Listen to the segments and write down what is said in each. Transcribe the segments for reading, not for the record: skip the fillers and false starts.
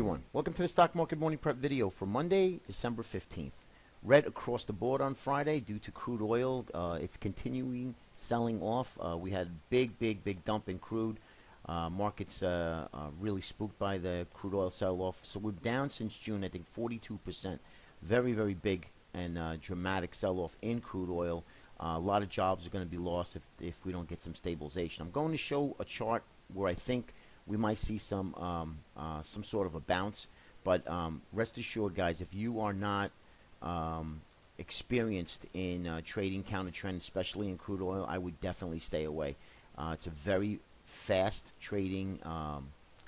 everyone. Welcome to the Stock Market Morning Prep video for Monday, December 15th. Red across the board on Friday due to crude oil. It's continuing selling off. We had big dump in crude. Markets really spooked by the crude oil sell-off. So we're down since June, I think 42%. Very big and dramatic sell-off in crude oil. A lot of jobs are going to be lost if we don't get some stabilization. I'm going to show a chart where I think we might see some sort of a bounce, but rest assured, guys, if you are not experienced in trading counter trend, especially in crude oil, I would definitely stay away. It's a very fast trading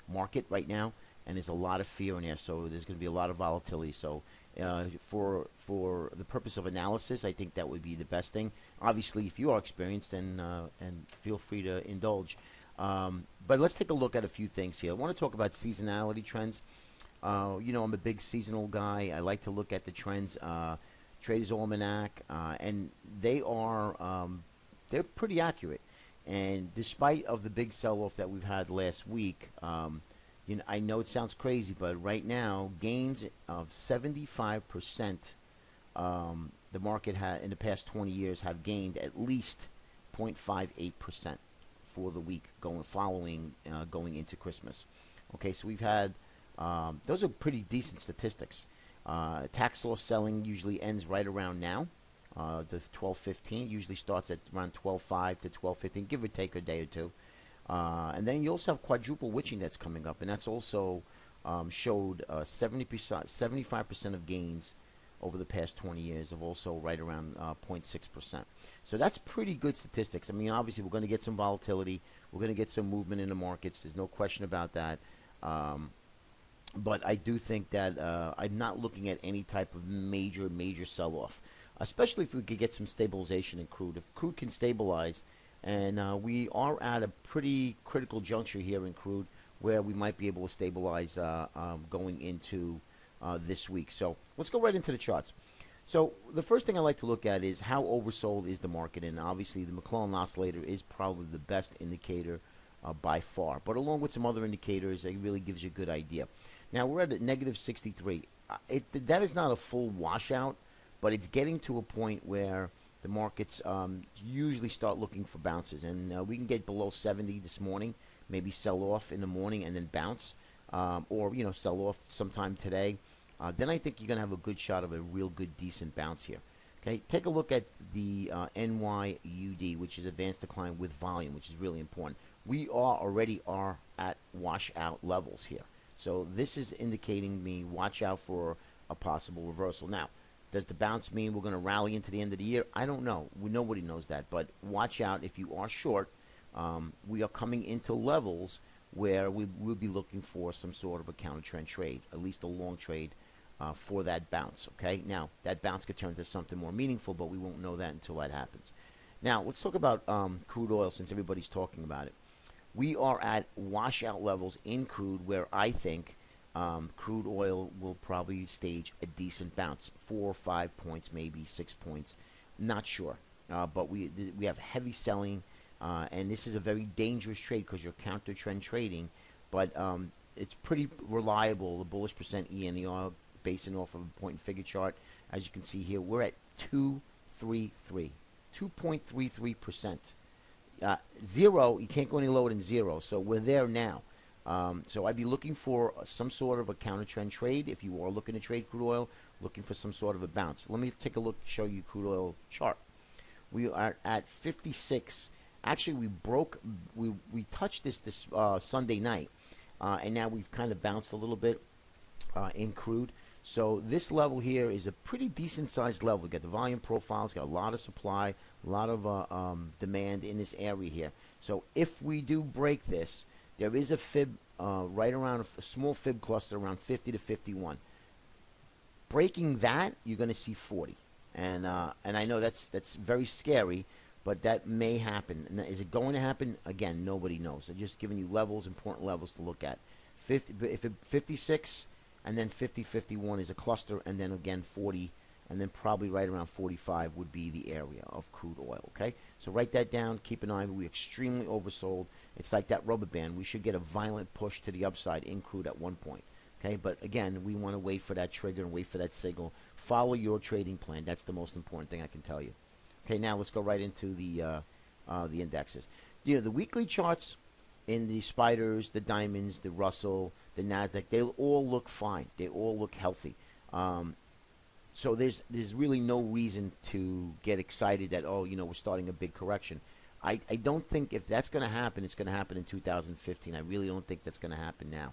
market right now, and there's a lot of fear in there, so there's going to be a lot of volatility. So for the purpose of analysis, I think that would be the best thing. Obviously, if you are experienced, and feel free to indulge. But let's take a look at a few things here. I want to talk about seasonality trends. You know, I'm a big seasonal guy. I like to look at the trends, Traders Almanac, and they're pretty accurate. And despite of the big sell-off that we've had last week, you know, I know it sounds crazy, but right now gains of 75%. The market in the past 20 years have gained at least 0.58%. For the week going into Christmas. Okay, so we've had those are pretty decent statistics. Tax loss selling usually ends right around now, the 12:15. Usually starts at around 12:05 to 12:15, give or take a day or two. And then you also have quadruple witching that's coming up, and that's also showed 75% of gains over the past 20 years of also right around 0.6%. So that's pretty good statistics. I mean, obviously, we're going to get some volatility. We're going to get some movement in the markets. There's no question about that. But I do think that I'm not looking at any type of major sell-off, especially if we could get some stabilization in crude. If crude can stabilize, and we are at a pretty critical juncture here in crude where we might be able to stabilize going into this week. So let's go right into the charts. So the first thing I like to look at is how oversold is the market, and obviously the McClellan Oscillator is probably the best indicator by far. But along with some other indicators, it really gives you a good idea. Now we're at a negative 63. That is not a full washout, but it's getting to a point where the markets usually start looking for bounces, and we can get below 70 this morning, maybe sell off in the morning and then bounce, or sell off sometime today. Then I think you're going to have a good shot of a real good, decent bounce here. Okay, take a look at the NYUD, which is advanced decline with volume, which is really important. We already are at washout levels here. So this is indicating me watch out for a possible reversal. Now, does the bounce mean we're going to rally into the end of the year? I don't know. Nobody knows that. But watch out if you are short. We are coming into levels where we will be looking for some sort of a counter trend trade, at least a long trade for that bounce. Okay, now that bounce could turn into something more meaningful, but we won't know that until that happens. Now let's talk about crude oil, since everybody's talking about it. We are at washout levels in crude where I think crude oil will probably stage a decent bounce, 4 or 5 points, maybe 6 points, not sure. But we have heavy selling. And this is a very dangerous trade because you're counter trend trading, but it's pretty reliable. The bullish percent ENER basing off of a point and figure chart, as you can see here, we're at 2.33%. Zero, you can't go any lower than zero, so we're there now. So I'd be looking for some sort of a counter trend trade if you are looking to trade crude oil, looking for some sort of a bounce. Let me take a look, show you crude oil chart. We are at 56. Actually, we touched this Sunday night, and now we've kind of bounced a little bit in crude. So this level here is a pretty decent sized level. We got the volume profiles, got a lot of supply, a lot of demand in this area here. So if we do break this, there is a fib right around a small fib cluster around 50 to 51. Breaking that, you're going to see 40, and I know that's very scary. But that may happen. And is it going to happen? Again, nobody knows. I'm just giving you levels, important levels to look at. 56 and then 50, 51 is a cluster, and then again 40, and then probably right around 45 would be the area of crude oil. Okay, so write that down. Keep an eye on it. We're extremely oversold. It's like that rubber band. We should get a violent push to the upside in crude at one point. Okay, but again, we want to wait for that trigger and wait for that signal. Follow your trading plan. That's the most important thing I can tell you. Okay, now let's go right into the indexes. The weekly charts in the spiders, the diamonds, the Russell, the Nasdaq, they all look fine. They all look healthy. So there's really no reason to get excited that we're starting a big correction. I don't think if that's going to happen, it's going to happen in 2015. I really don't think that's going to happen now.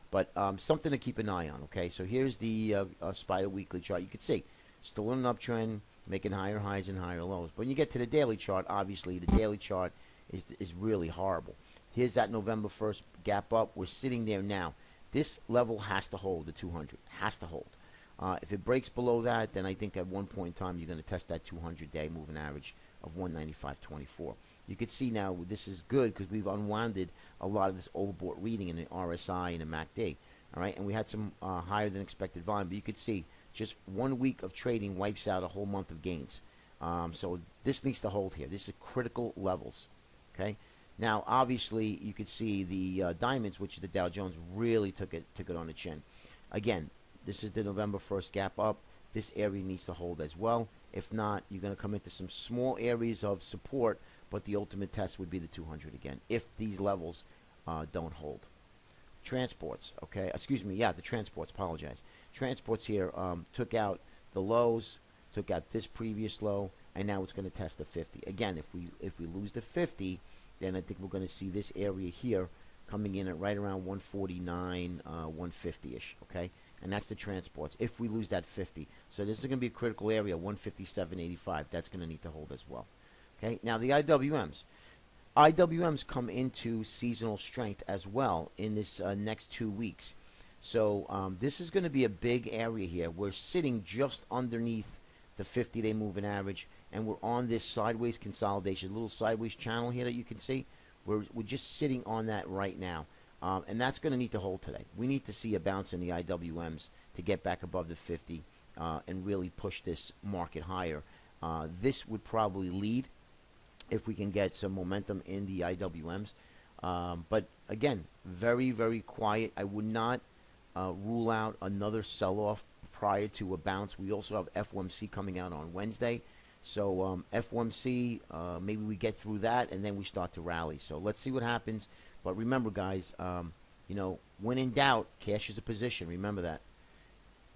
But something to keep an eye on, okay? So here's the SPIDA weekly chart. You can see, still in an uptrend, making higher highs and higher lows. But when you get to the daily chart, obviously, the daily chart is really horrible. Here's that November 1st gap up. We're sitting there now. This level has to hold, the 200. Has to hold. If it breaks below that, then I think at one point in time, you're going to test that 200-day moving average of 195.24. You can see now this is good because we've unwounded a lot of this overbought reading in the RSI and the MACD. All right, and we had some higher than expected volume, but you could see just 1 week of trading wipes out a whole month of gains. So this needs to hold here. This is critical levels. Okay. Now, obviously, you could see the diamonds, which is the Dow Jones, really took it on the chin. Again, this is the November 1st gap up. This area needs to hold as well. If not, you're going to come into some small areas of support, but the ultimate test would be the 200 again, if these levels don't hold. Transports, okay, the transports, apologize. Transports here took out the lows, took out this previous low, and now it's going to test the 50. Again, if we lose the 50, then I think we're going to see this area here coming in at right around 149, 150-ish, okay? And that's the transports, if we lose that 50. So this is going to be a critical area, 157.85. That's going to need to hold as well. Okay, now the IWMs. IWMs come into seasonal strength as well in this next 2 weeks. So this is going to be a big area here. We're sitting just underneath the 50-day moving average, and we're on this sideways consolidation, little sideways channel here that you can see. We're just sitting on that right now. And that's going to need to hold today. We need to see a bounce in the IWMs to get back above the 50 and really push this market higher. This would probably lead if we can get some momentum in the IWMs. But again, very, very quiet. I would not rule out another sell-off prior to a bounce. We also have FOMC coming out on Wednesday. So FOMC, maybe we get through that and then we start to rally. So let's see what happens. But remember, guys, when in doubt, cash is a position. Remember that.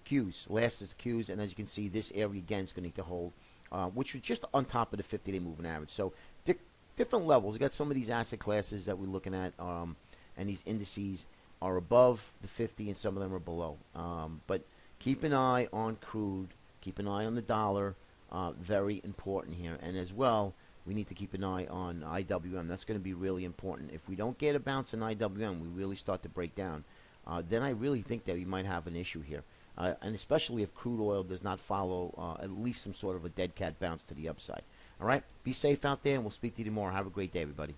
Qs, last is Qs, and as you can see, this area again is going to need to hold, which is just on top of the 50-day moving average. So different levels. You got some of these asset classes that we're looking at, and these indices are above the 50, and some of them are below. But keep an eye on crude. Keep an eye on the dollar. Very important here, and as well, we need to keep an eye on IWM. That's going to be really important. If we don't get a bounce in IWM, we really start to break down. Then I really think that we might have an issue here. And especially if crude oil does not follow at least some sort of a dead cat bounce to the upside. All right? Be safe out there, and we'll speak to you tomorrow. Have a great day, everybody.